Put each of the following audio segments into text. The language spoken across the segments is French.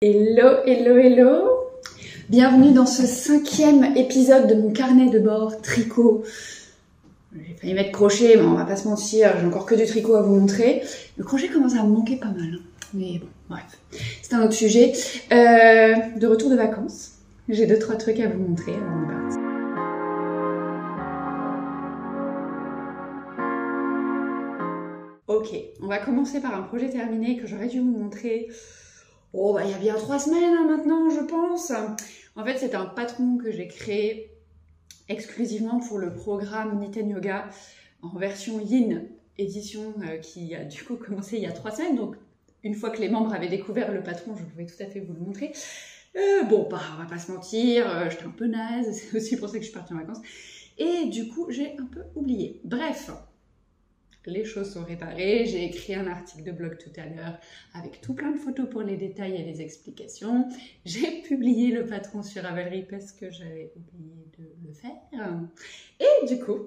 Hello, hello, hello! Bienvenue dans ce 5e épisode de mon carnet de bord tricot. J'ai failli mettre crochet, mais on va pas se mentir, j'ai encore que du tricot à vous montrer. Le crochet commence à me manquer pas mal, mais bon, bref, c'est un autre sujet. De retour de vacances, j'ai 2-3 trucs à vous montrer avant de partir. Ok, on va commencer par un projet terminé que j'aurais dû vous montrer. Oh, bah, il y a bien 3 semaines maintenant, je pense. En fait, c'est un patron que j'ai créé exclusivement pour le programme Niten Yoga en version Yin édition qui a du coup commencé il y a 3 semaines. Donc, une fois que les membres avaient découvert le patron, je pouvais tout à fait vous le montrer. Bon, bah, on va pas se mentir, j'étais un peu naze, c'est aussi pour ça que je suis partie en vacances. Et du coup, j'ai un peu oublié. Bref. Les choses sont réparées, j'ai écrit un article de blog tout à l'heure avec tout plein de photos pour les détails et les explications. J'ai publié le patron sur Ravelry parce que j'avais oublié de le faire. Et du coup,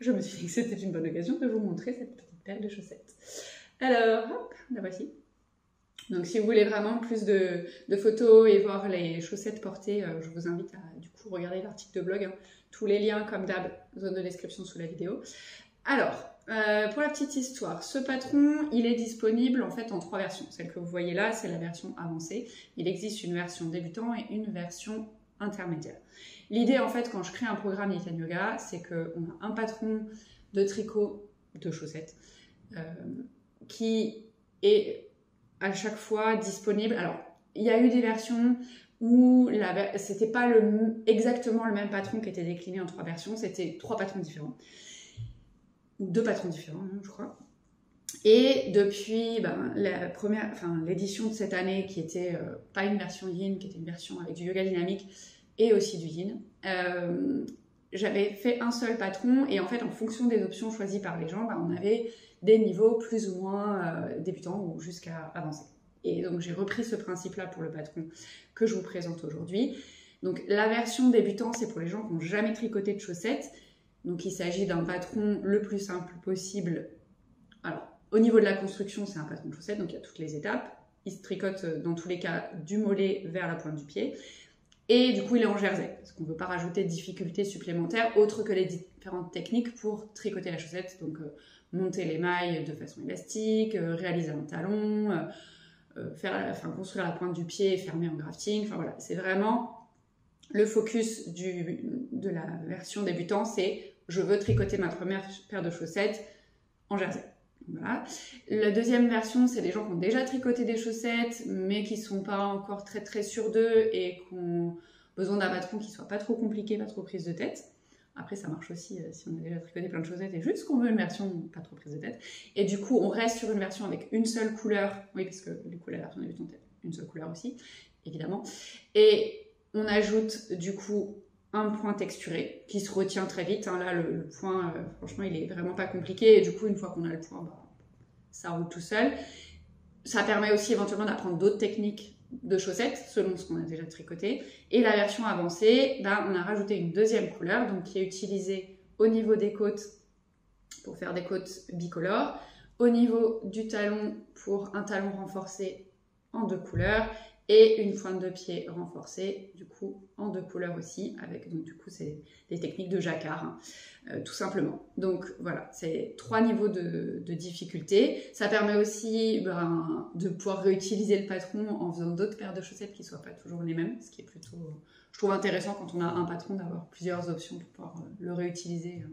je me suis dit que c'était une bonne occasion de vous montrer cette petite paire de chaussettes. Alors, hop, la voici. Donc si vous voulez vraiment plus de photos et voir les chaussettes portées, je vous invite à du coup regarder l'article de blog. Tous les liens, comme d'hab, zone de description sous la vidéo. Alors, pour la petite histoire, ce patron, il est disponible en fait en 3 versions. Celle que vous voyez là, c'est la version avancée. Il existe une version débutant et une version intermédiaire. L'idée en fait, quand je crée un programme Niten Yoga, c'est qu'on a un patron de tricot de chaussettes qui est à chaque fois disponible. Alors, il y a eu des versions où c'était pas exactement le même patron qui était décliné en 3 versions, c'était 3 patrons différents. 2 patrons différents, je crois. Et depuis l'édition de cette année, qui était pas une version Yin, qui était une version avec du yoga dynamique et aussi du Yin, j'avais fait un seul patron et en fait, en fonction des options choisies par les gens, on avait des niveaux plus ou moins débutants ou jusqu'à avancés. Et donc, j'ai repris ce principe-là pour le patron que je vous présente aujourd'hui. Donc, la version débutant, c'est pour les gens qui n'ont jamais tricoté de chaussettes. Donc, il s'agit d'un patron le plus simple possible. Alors, au niveau de la construction, c'est un patron de chaussette, donc il y a toutes les étapes. Il se tricote dans tous les cas du mollet vers la pointe du pied. Et du coup, il est en jersey, parce qu'on ne veut pas rajouter de difficultés supplémentaires autres que les différentes techniques pour tricoter la chaussette. Donc, monter les mailles de façon élastique, réaliser un talon, construire la pointe du pied, fermer en grafting. Enfin voilà, c'est vraiment le focus de la version débutant, c'est je veux tricoter ma première paire de chaussettes en jersey. Voilà. La deuxième version, c'est des gens qui ont déjà tricoté des chaussettes, mais qui ne sont pas encore très très sûrs d'eux et qui ont besoin d'un patron qui ne soit pas trop compliqué, pas trop prise de tête. Après, ça marche aussi si on a déjà tricoté plein de chaussettes et juste qu'on veut une version pas trop prise de tête. Et du coup, on reste sur une version avec une seule couleur. Oui, parce que du coup, la version débutante, une seule couleur aussi, évidemment. Et on ajoute du coup un point texturé qui se retient très vite. Là, le point, franchement, il est vraiment pas compliqué. Et du coup, une fois qu'on a le point, ça roule tout seul. Ça permet aussi éventuellement d'apprendre d'autres techniques de chaussettes selon ce qu'on a déjà tricoté. Et la version avancée, on a rajouté une deuxième couleur, donc qui est utilisée au niveau des côtes pour faire des côtes bicolores, au niveau du talon pour un talon renforcé en 2 couleurs et une pointe de pied renforcée, du coup, en 2 couleurs aussi, avec, donc du coup, c'est des techniques de jacquard, tout simplement. Donc, voilà, c'est 3 niveaux de difficulté. Ça permet aussi de pouvoir réutiliser le patron en faisant d'autres paires de chaussettes qui ne soient pas toujours les mêmes, ce qui est plutôt, je trouve intéressant quand on a un patron d'avoir plusieurs options pour pouvoir le réutiliser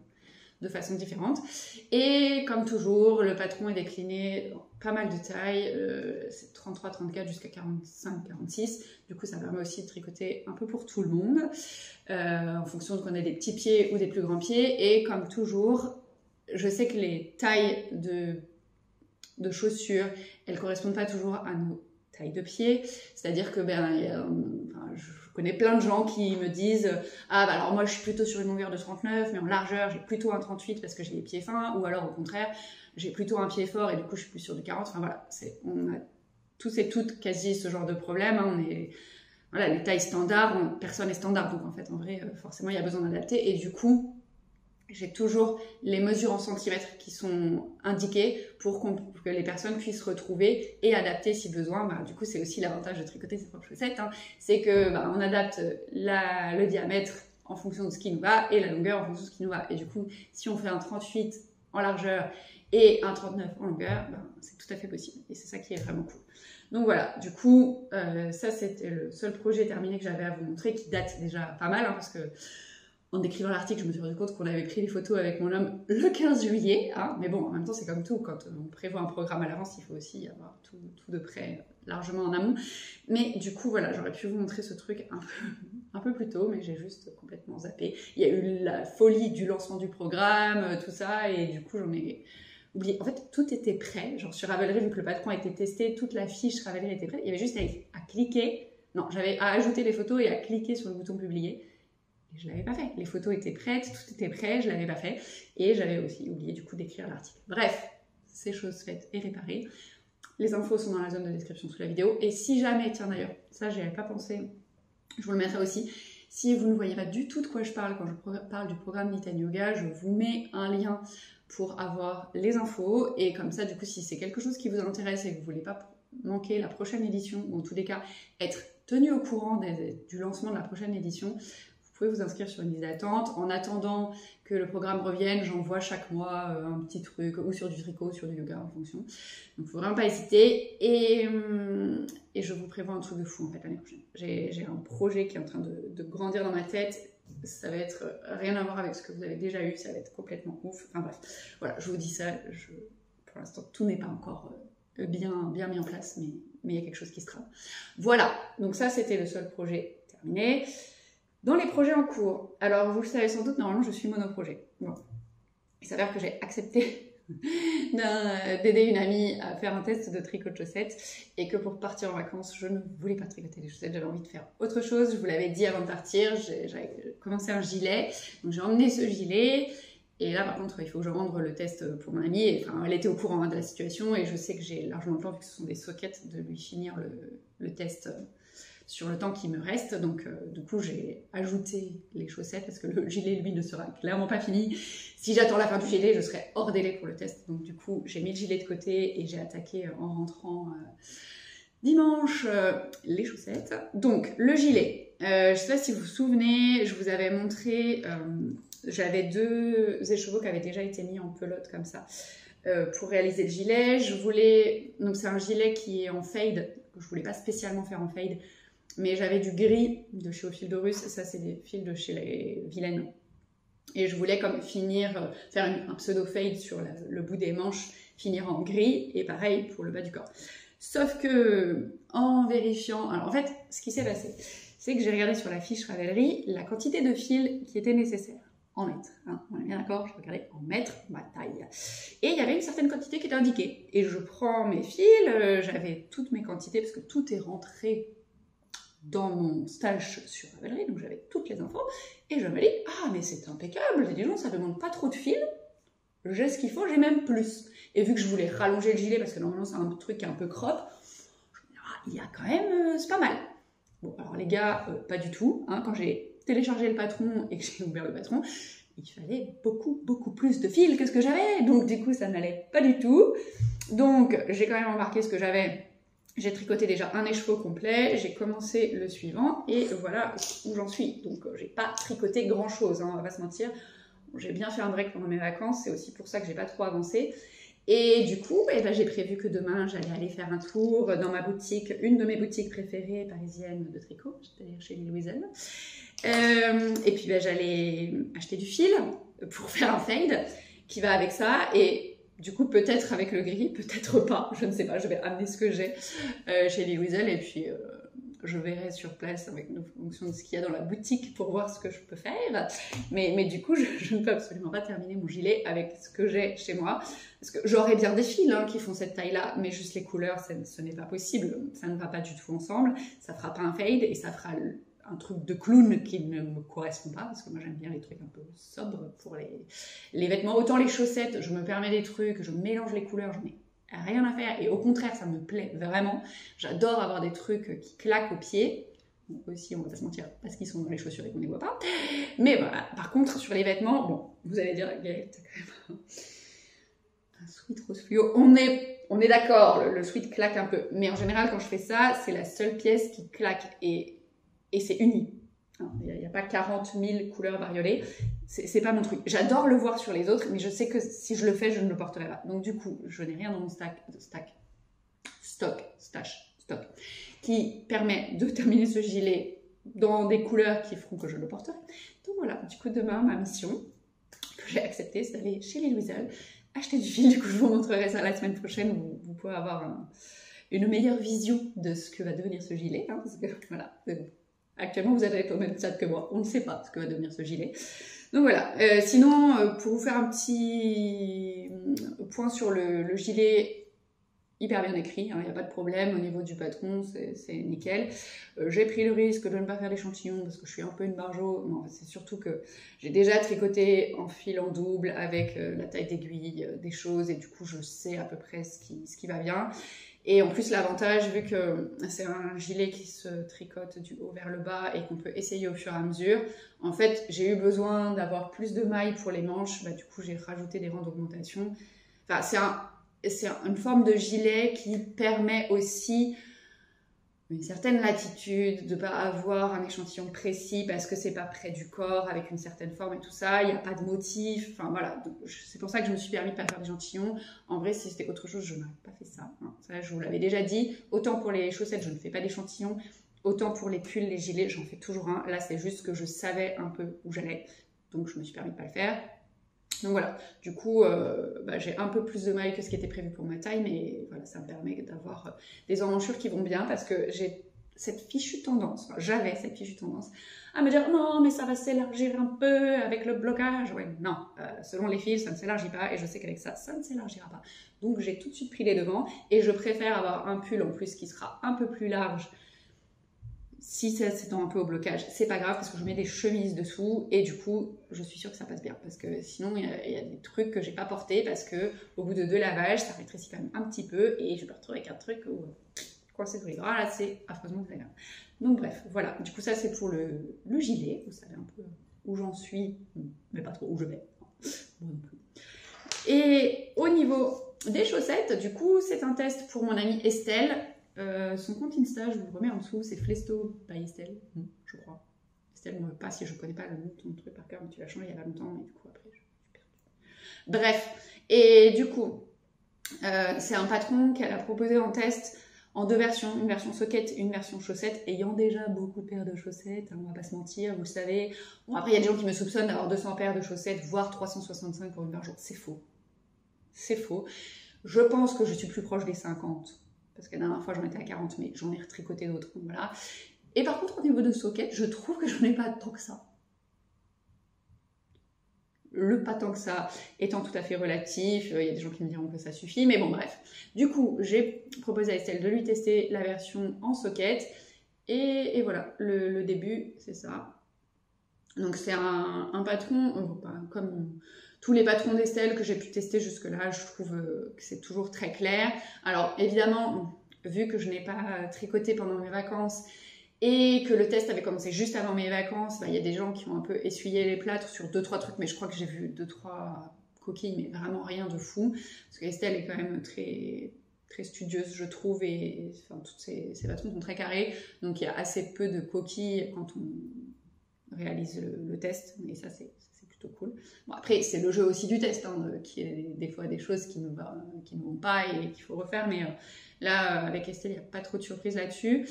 de façon différente. Et comme toujours, le patron est décliné dans pas mal de tailles, c'est 33, 34 jusqu'à 45, 46. Du coup, ça permet aussi de tricoter un peu pour tout le monde, en fonction de qu'on ait des petits pieds ou des plus grands pieds. Et comme toujours, je sais que les tailles de chaussures, elles correspondent pas toujours à nos taille de pied, c'est-à-dire que je connais plein de gens qui me disent ah alors moi je suis plutôt sur une longueur de 39 mais en largeur j'ai plutôt un 38 parce que j'ai les pieds fins, ou alors au contraire j'ai plutôt un pied fort et du coup je suis plus sur du 40. Enfin voilà, on a tous et toutes quasi ce genre de problème, les tailles standards, personne n'est standard, donc en fait en vrai forcément il y a besoin d'adapter. Et du coup j'ai toujours les mesures en centimètres qui sont indiquées pour que les personnes puissent retrouver et adapter si besoin. Bah, du coup, c'est aussi l'avantage de tricoter ses propres chaussettes, hein. C'est que bah, on adapte le diamètre en fonction de ce qui nous va et la longueur en fonction de ce qui nous va. Et du coup, si on fait un 38 en largeur et un 39 en longueur, bah, c'est tout à fait possible. Et c'est ça qui est vraiment cool. Donc voilà, du coup, ça c'était le seul projet terminé que j'avais à vous montrer, qui date déjà pas mal, hein, parce que en décrivant l'article, je me suis rendu compte qu'on avait pris les photos avec mon homme le 15 juillet. Hein, mais bon, en même temps, c'est comme tout. Quand on prévoit un programme à l'avance, il faut aussi avoir tout de près, largement en amont. Mais du coup, voilà, j'aurais pu vous montrer ce truc un peu plus tôt, mais j'ai juste complètement zappé. Il y a eu la folie du lancement du programme, tout ça, et du coup, j'en ai oublié. En fait, tout était prêt. Genre sur Ravelry, vu que le patron a été testé, toute la fiche Ravelry était prête. Il y avait juste à cliquer. Non, j'avais à ajouter les photos et à cliquer sur le bouton publier. Je ne l'avais pas fait. Les photos étaient prêtes, tout était prêt, je ne l'avais pas fait. Et j'avais aussi oublié du coup d'écrire l'article. Bref, c'est chose faite et réparée. Les infos sont dans la zone de description sous la vidéo. Et si jamais, tiens d'ailleurs, ça j'y avais pas pensé, je vous le mettrai aussi. Si vous ne voyez pas du tout de quoi je parle quand je parle du programme Knit & Yoga, je vous mets un lien pour avoir les infos. Et comme ça, du coup, si c'est quelque chose qui vous intéresse et que vous ne voulez pas manquer la prochaine édition, ou en tous les cas être tenu au courant du lancement de la prochaine édition, vous pouvez vous inscrire sur une liste d'attente. En attendant que le programme revienne, j'envoie chaque mois un petit truc, ou sur du tricot, ou sur du yoga en fonction. Donc il ne faut vraiment pas hésiter. Et je vous prévois un truc de fou en fait l'année prochaine. J'ai un projet qui est en train de grandir dans ma tête. Ça va être rien à voir avec ce que vous avez déjà eu, ça va être complètement ouf. Enfin bref, voilà, je vous dis ça. Pour l'instant, tout n'est pas encore bien mis en place, mais il y a quelque chose qui se trame. Voilà, donc ça c'était le seul projet terminé. Dans les projets en cours, alors vous le savez sans doute, normalement je suis monoprojet. Bon. Il s'avère que j'ai accepté d'aider une amie à faire un test de tricot de chaussettes et que pour partir en vacances, je ne voulais pas tricoter des chaussettes, j'avais envie de faire autre chose. Je vous l'avais dit avant de partir, j'avais commencé un gilet, donc j'ai emmené ce gilet. Et là, par contre, il faut que je rende le test pour mon amie. Enfin, elle était au courant de la situation et je sais que j'ai largement le temps, vu que ce sont des sockets, de lui finir le test sur le temps qui me reste. Donc du coup j'ai ajouté les chaussettes parce que le gilet lui ne sera clairement pas fini. Si j'attends la fin du gilet, je serai hors délai pour le test. Donc du coup j'ai mis le gilet de côté et j'ai attaqué en rentrant dimanche les chaussettes. Donc le gilet, je ne sais pas si vous vous souvenez, je vous avais montré, j'avais 2 écheveaux qui avaient déjà été mis en pelote comme ça pour réaliser le gilet. Donc c'est un gilet qui est en fade, que je voulais pas spécialement faire en fade, mais j'avais du gris de chez Au Fil de Russe, ça c'est des fils de chez les Vilaines. Et je voulais comme finir, faire un pseudo fade sur le bout des manches, finir en gris, et pareil pour le bas du corps. Sauf que, en vérifiant, alors en fait, ce qui s'est passé, c'est que j'ai regardé sur la fiche Ravelry la quantité de fils qui était nécessaire. En mètres, hein, on est bien d'accord, je regardais en mètres, ma taille. Et il y avait une certaine quantité qui était indiquée. Et je prends mes fils, j'avais toutes mes quantités, parce que tout est rentré dans mon stash sur Ravelry, donc j'avais toutes les infos, et je me dis, ah mais c'est impeccable, dis donc ça demande pas trop de fils, j'ai ce qu'il faut, j'ai même plus. Et vu que je voulais rallonger le gilet, parce que normalement c'est un truc qui est un peu crop, je me dis, ah, il y a quand même, c'est pas mal. Bon, alors les gars, pas du tout, hein, quand j'ai téléchargé le patron et que j'ai ouvert le patron, il fallait beaucoup plus de fils que ce que j'avais, donc du coup ça n'allait pas du tout. Donc j'ai quand même embarqué ce que j'avais. J'ai tricoté déjà un écheveau complet, j'ai commencé le suivant et voilà où j'en suis. Donc j'ai pas tricoté grand chose, hein, on va pas se mentir. Bon, j'ai bien fait un break pendant mes vacances, c'est aussi pour ça que j'ai pas trop avancé. Et du coup, j'ai prévu que demain j'allais aller faire un tour dans ma boutique, une de mes boutiques préférées parisiennes de tricot, c'est-à-dire chez Lily Wiesel. Et puis j'allais acheter du fil pour faire un fade qui va avec ça et du coup, peut-être avec le gris, peut-être pas, je ne sais pas, je vais amener ce que j'ai chez Lily Wiesel et puis je verrai sur place avec en fonction de ce qu'il y a dans la boutique pour voir ce que je peux faire. Mais du coup, je ne peux absolument pas terminer mon gilet avec ce que j'ai chez moi. Parce que j'aurais bien des fils qui font cette taille-là, mais juste les couleurs, ce n'est pas possible. Ça ne va pas du tout ensemble. Ça fera pas un fade et ça fera un truc de clown qui ne me correspond pas, parce que moi j'aime bien les trucs un peu sobres pour les vêtements. Autant les chaussettes, je me permets des trucs, je mélange les couleurs, j'en ai rien à faire, et au contraire ça me plaît vraiment. J'adore avoir des trucs qui claquent aux pieds, Donc aussi, on va pas se mentir, parce qu'ils sont dans les chaussures et qu'on ne les voit pas. Mais voilà, par contre, sur les vêtements, bon, vous allez dire, Gaëlle, t'as quand même un sweat rose fluo. On est d'accord, le sweat claque un peu. Mais en général, quand je fais ça, c'est la seule pièce qui claque et c'est uni. Il n'y a pas 40 000 couleurs bariolées. C'est pas mon truc. J'adore le voir sur les autres, mais je sais que si je le fais, je ne le porterai pas. Donc du coup, je n'ai rien dans mon stock, qui permet de terminer ce gilet dans des couleurs qui feront que je le porterai. Donc voilà, du coup demain, ma mission que j'ai acceptée, c'est d'aller chez les Louiselle, acheter du fil. Du coup, je vous montrerai ça la semaine prochaine, où vous pourrez avoir une meilleure vision de ce que va devenir ce gilet. Hein, parce que voilà, actuellement, vous êtes au même stade que moi. On ne sait pas ce que va devenir ce gilet. Donc voilà. Sinon, pour vous faire un petit point sur le gilet, hyper bien écrit, il n'y a pas de problème au niveau du patron, c'est nickel. J'ai pris le risque de ne pas faire d'échantillon parce que je suis un peu une barjo. Non, c'est surtout que j'ai déjà tricoté en fil en double avec la taille d'aiguille, des choses, et du coup je sais à peu près ce qui va bien. Et en plus, l'avantage, vu que c'est un gilet qui se tricote du haut vers le bas et qu'on peut essayer au fur et à mesure, en fait, j'ai eu besoin d'avoir plus de mailles pour les manches. Bah, du coup, j'ai rajouté des rangs d'augmentation. Enfin, c'est une forme de gilet qui permet aussi une certaine latitude, de ne pas avoir un échantillon précis parce que c'est pas près du corps, avec une certaine forme et tout ça, il n'y a pas de motif, enfin voilà, c'est pour ça que je me suis permis de pas faire d'échantillon. En vrai, si c'était autre chose, je n'aurais pas fait ça, hein. Ça, je vous l'avais déjà dit, autant pour les chaussettes, je ne fais pas d'échantillon, autant pour les pulls, les gilets, j'en fais toujours un. Là, c'est juste que je savais un peu où j'allais, donc je me suis permis de pas le faire. Donc voilà, du coup, j'ai un peu plus de mailles que ce qui était prévu pour ma taille, mais voilà, ça me permet d'avoir des emmanchures qui vont bien parce que j'ai cette fichue tendance, j'avais cette fichue tendance à me dire non, mais ça va s'élargir un peu avec le blocage. Ouais, non, selon les fils, ça ne s'élargit pas et je sais qu'avec ça, ça ne s'élargira pas. Donc j'ai tout de suite pris les devants et je préfère avoir un pull en plus qui sera un peu plus large. Si ça s'étend un peu au blocage, c'est pas grave parce que je mets des chemises dessous et du coup, je suis sûre que ça passe bien parce que sinon, il y a des trucs que j'ai pas portés parce que au bout de 2 lavages, ça rétrécit quand même un petit peu et je me retrouve avec un truc où coincé tous les bras, là, c'est affreusement désagréable. Donc bref, voilà. Du coup, ça, c'est pour le gilet. Vous savez un peu où j'en suis, mais pas trop où je vais. Moi non plus. Et au niveau des chaussettes, du coup, c'est un test pour mon amie Estelle. Son compte Insta, je vous le remets en dessous, c'est Flesto by Estelle, je crois. Estelle, moi, pas si je connais pas le nom de ton truc par cœur, mais tu l'as changé il y a pas longtemps, et du coup, après, je suis perdue. Bref, et du coup, c'est un patron qu'elle a proposé en test en 2 versions, une version socket, une version chaussette, ayant déjà beaucoup de paires de chaussettes, hein, on va pas se mentir, vous le savez. Bon, après, il y a des gens qui me soupçonnent d'avoir 200 paires de chaussettes, voire 365 pour une par jour. C'est faux. C'est faux. Je pense que je suis plus proche des 50. Parce que la dernière fois, j'en étais à 40, mais j'en ai retricoté d'autres, donc voilà. Et par contre, au niveau de socket, je trouve que j'en ai pas tant que ça. Le pas tant que ça étant tout à fait relatif, il y a des gens qui me diront que ça suffit, mais bon, bref. Du coup, j'ai proposé à Estelle de lui tester la version en socket, et voilà, le début, c'est ça. Donc c'est un patron, comme tous les patrons d'Estelle que j'ai pu tester jusque-là, je trouve que c'est toujours très clair. Alors évidemment, vu que je n'ai pas tricoté pendant mes vacances et que le test avait commencé juste avant mes vacances, il y a des gens qui ont un peu essuyé les plâtres sur 2-3 trucs, mais je crois que j'ai vu 2-3 coquilles, mais vraiment rien de fou. Parce qu'Estelle est quand même très, très studieuse, je trouve, et enfin, tous ses patrons sont très carrés, donc il y a assez peu de coquilles quand on réalise le test, et ça c'est plutôt cool. Bon, après c'est le jeu aussi du test, hein, qui est des fois des choses qui ne vont pas et qu'il faut refaire, mais là avec Estelle il n'y a pas trop de surprises là-dessus.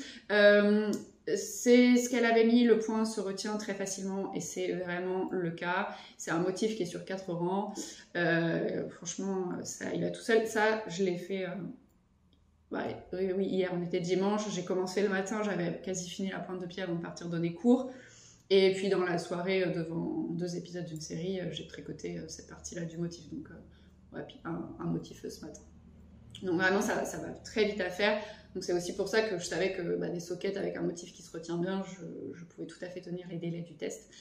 C'est ce qu'elle avait mis, le point se retient très facilement et c'est vraiment le cas. C'est un motif qui est sur 4 rangs, franchement ça, il va tout seul. Ça je l'ai fait oui, hier on était dimanche, j'ai commencé le matin, j'avais quasi fini la pointe de pied avant de partir donner cours. Et puis dans la soirée, devant 2 épisodes d'une série, j'ai tricoté cette partie-là du motif. Donc, puis un motif ce matin. Donc vraiment, ça va très vite à faire. Donc c'est aussi pour ça que je savais que des sockets avec un motif qui se retient bien, je pouvais tout à fait tenir les délais du test.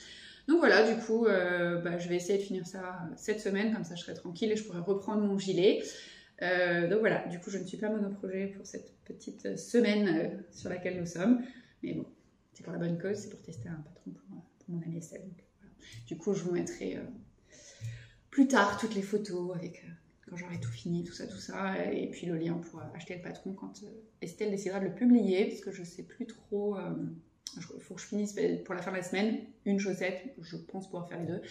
Donc voilà, du coup, je vais essayer de finir ça cette semaine, comme ça je serai tranquille et je pourrai reprendre mon gilet. Donc voilà, du coup, je ne suis pas monoprojet pour cette petite semaine sur laquelle nous sommes. Mais bon. c'est pour la bonne cause, c'est pour tester un patron pour mon amie Estelle. Donc, voilà. Du coup, je vous mettrai plus tard toutes les photos avec quand j'aurai tout fini, tout ça, et puis le lien pour acheter le patron quand Estelle décidera de le publier, parce que je sais plus trop. Il faut que je finisse pour la fin de la semaine une chaussette, je pense pouvoir faire les deux.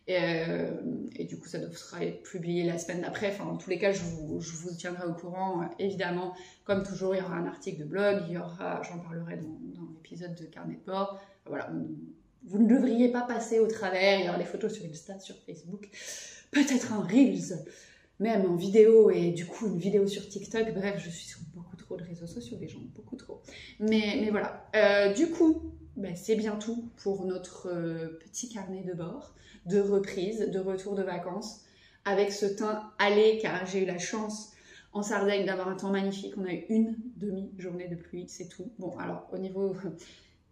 Et du coup, ça devra être publié la semaine d'après. Enfin, en tous les cas, je vous tiendrai au courant. Évidemment, comme toujours, il y aura un article de blog, j'en parlerai dans l'épisode de Carnet de bord. Voilà, vous ne devriez pas passer au travers. Il y aura des photos sur Insta, sur Facebook, peut-être un Reels, même en vidéo, et du coup, une vidéo sur TikTok. Bref, je suis sur beaucoup trop de réseaux sociaux, les gens, beaucoup trop. Mais voilà. Du coup, c'est bien tout pour notre petit carnet de bord, de reprise, de retour de vacances, avec ce temps allé, car j'ai eu la chance en Sardaigne d'avoir un temps magnifique. On a eu une demi-journée de pluie, c'est tout. Bon, alors au niveau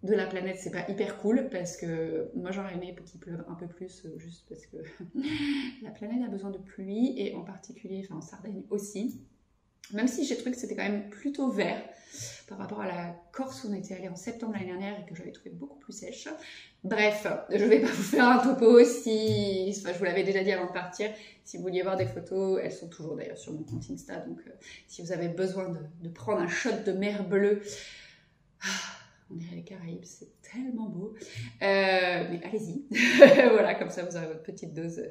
de la planète, c'est pas hyper cool, parce que moi j'aurais aimé qu'il pleuve un peu plus, juste parce que la planète a besoin de pluie, et en particulier, en Sardaigne aussi. Même si j'ai trouvé que c'était quand même plutôt vert par rapport à la Corse où on était allé en septembre l'année dernière et que j'avais trouvé beaucoup plus sèche. Bref, je vais pas vous faire un topo je vous l'avais déjà dit avant de partir. Si vous vouliez voir des photos, elles sont toujours d'ailleurs sur mon compte Insta. Donc si vous avez besoin de prendre un shot de mer bleue, on dirait les Caraïbes, c'est tellement beau. Mais allez-y, voilà, comme ça vous aurez votre petite dose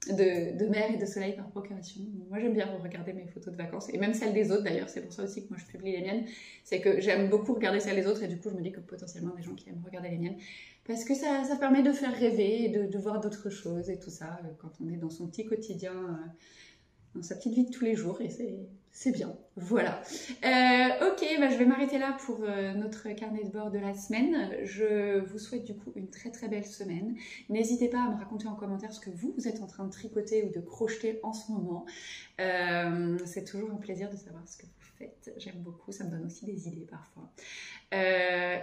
de mer et de soleil par procuration. Moi j'aime bien regarder mes photos de vacances, et même celles des autres d'ailleurs, c'est pour ça aussi que moi je publie les miennes, c'est que j'aime beaucoup regarder celles des autres, et du coup je me dis que potentiellement des gens qui aiment regarder les miennes, parce que ça permet de faire rêver et de voir d'autres choses et tout ça, quand on est dans son petit quotidien, dans sa petite vie de tous les jours, et c'est bien. Voilà. Ok, je vais m'arrêter là pour notre carnet de bord de la semaine. Je vous souhaite du coup une très très belle semaine. N'hésitez pas à me raconter en commentaire ce que vous êtes en train de tricoter ou de crocheter en ce moment. C'est toujours un plaisir de savoir ce que vous faites. J'aime beaucoup, ça me donne aussi des idées parfois.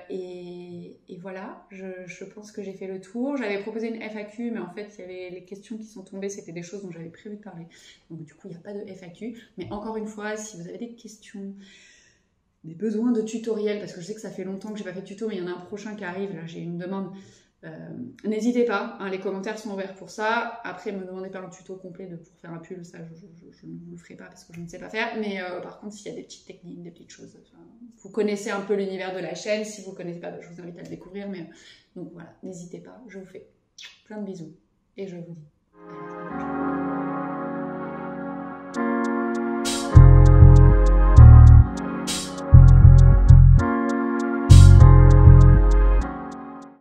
Et voilà, je pense que j'ai fait le tour. J'avais proposé une FAQ, mais en fait, il y avait les questions qui sont tombées, c'était des choses dont j'avais prévu de parler. Donc du coup, il n'y a pas de FAQ. Mais encore une fois, si vous avez des questions, des besoins de tutoriels, parce que je sais que ça fait longtemps que j'ai pas fait de tuto, mais il y en a un prochain qui arrive, là j'ai une demande, n'hésitez pas, les commentaires sont ouverts pour ça. Après, ne me demandez pas un tuto complet pour faire un pull, ça je ne vous le ferai pas parce que je ne sais pas faire, mais par contre s'il y a des petites techniques, des petites choses, vous connaissez un peu l'univers de la chaîne, si vous ne connaissez pas, je vous invite à le découvrir, mais donc voilà, n'hésitez pas, je vous fais plein de bisous et je vous dis